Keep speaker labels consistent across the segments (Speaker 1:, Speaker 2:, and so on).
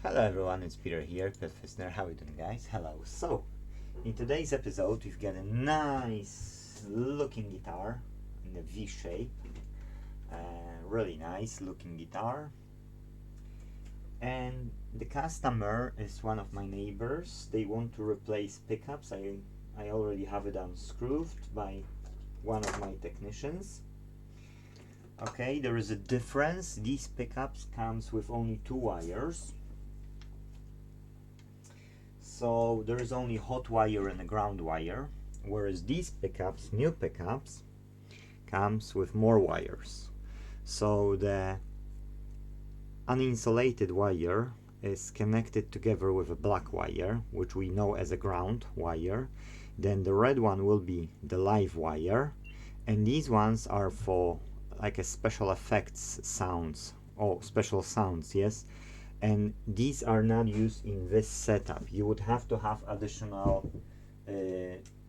Speaker 1: Hello everyone, it's Peter here, Pet Fisner. How are you doing, guys? Hello. So, in today's episode, we've got a nice looking guitar in a V shape. Really nice looking guitar. And the customer is one of my neighbors. They want to replace pickups. I already have it unscrewed by one of my technicians. Okay, there is a difference. These pickups comes with only 2 wires. So there is only hot wire and a ground wire, whereas these pickups, new pickups, comes with more wires. So the uninsulated wire is connected together with a black wire, which we know as a ground wire. Then the red one will be the live wire, and these ones are for like a special effects sounds, special sounds, yes. And these are not used in this setup. You would have to have additional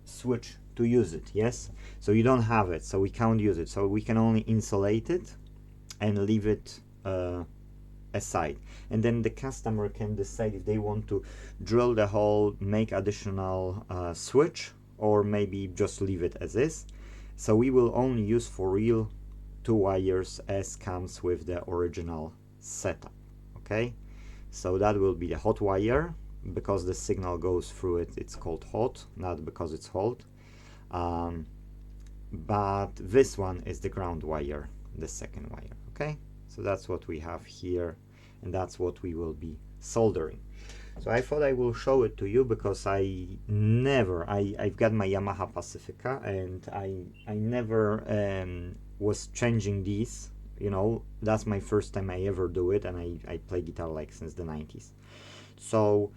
Speaker 1: switch to use it, yes. So you don't have it, so we can't use it. So we can only insulate it and leave it aside, and then the customer can decide if they want to drill the hole, make additional switch, or maybe just leave it as is. So we will only use for real 2 wires as comes with the original setup. Okay, so that will be the hot wire. Because the signal goes through it, it's called hot, not because it's hot. But this one is the ground wire, the second wire. Okay, so that's what we have here, and that's what we will be soldering. So I thought I will show it to you because I've got my Yamaha Pacifica, and I never was changing these. You know, that's my first time I ever do it, and I play guitar like since the 90s. So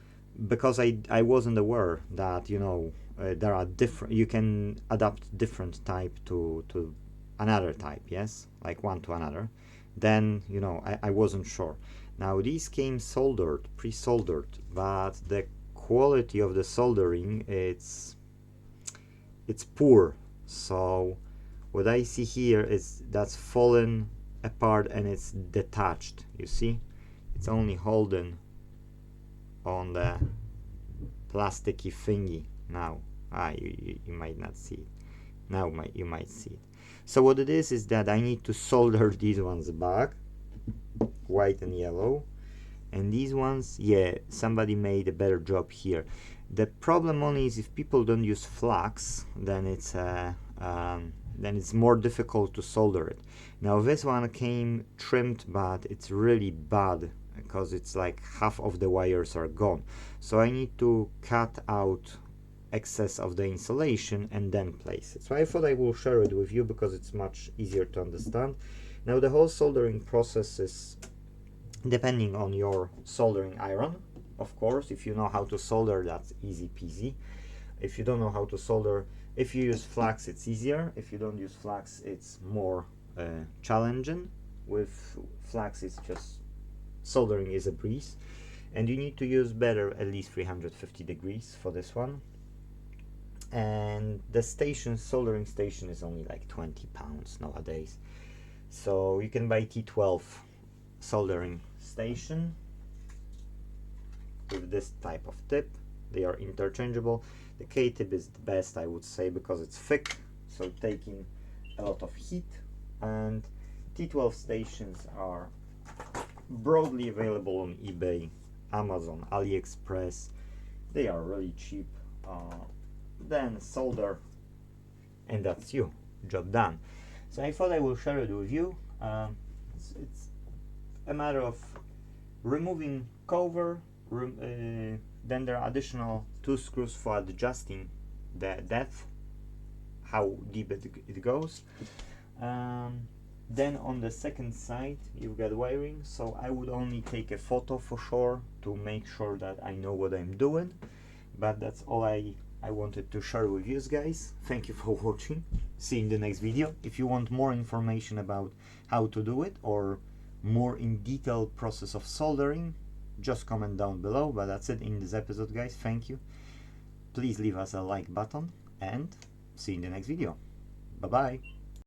Speaker 1: because I wasn't aware that, you know, there are different, you can adapt different type to another type, yes, like one to another. Then, you know, I wasn't sure. Now these came soldered, pre-soldered, but the quality of the soldering, it's poor. So what I see here is that's fallen apart and it's detached. You see, it's only holding on the plasticky thingy. Now you might not see it. Now you might see it. So what it is that I need to solder these ones back, white and yellow, and these ones, yeah, somebody made a better job here. The problem only is if people don't use flux, then it's more difficult to solder it. Now this one came trimmed, but it's really bad because it's like half of the wires are gone. So I need to cut out excess of the insulation and then place it. So I thought I will share it with you because it's much easier to understand. Now the whole soldering process is depending on your soldering iron. Of course, if you know how to solder, that's easy peasy. If you don't know how to solder, if you use flux, it's easier. If you don't use flux, it's more challenging. With flux, it's just soldering is a breeze, and you need to use better at least 350 degrees for this one. And the soldering station is only like 20 pounds nowadays. So you can buy T12 soldering station with this type of tip. They are interchangeable. The K-tip is the best, I would say, because it's thick, so taking a lot of heat. And T12 stations are broadly available on eBay, Amazon, AliExpress. They are really cheap. Then solder, and that's you, job done. So I thought I will share it with you. It's a matter of removing cover, then there are additional 2 screws for adjusting the depth, how deep it goes. Then on the second side you've got wiring, so I would only take a photo for sure to make sure that I know what I'm doing. But that's all I wanted to share with you guys. Thank you for watching. See you in the next video. If you want more information about how to do it or more in detail process of soldering, just comment down below. But that's it in this episode, guys. Thank you. Please leave us a like button and see you in the next video. Bye bye.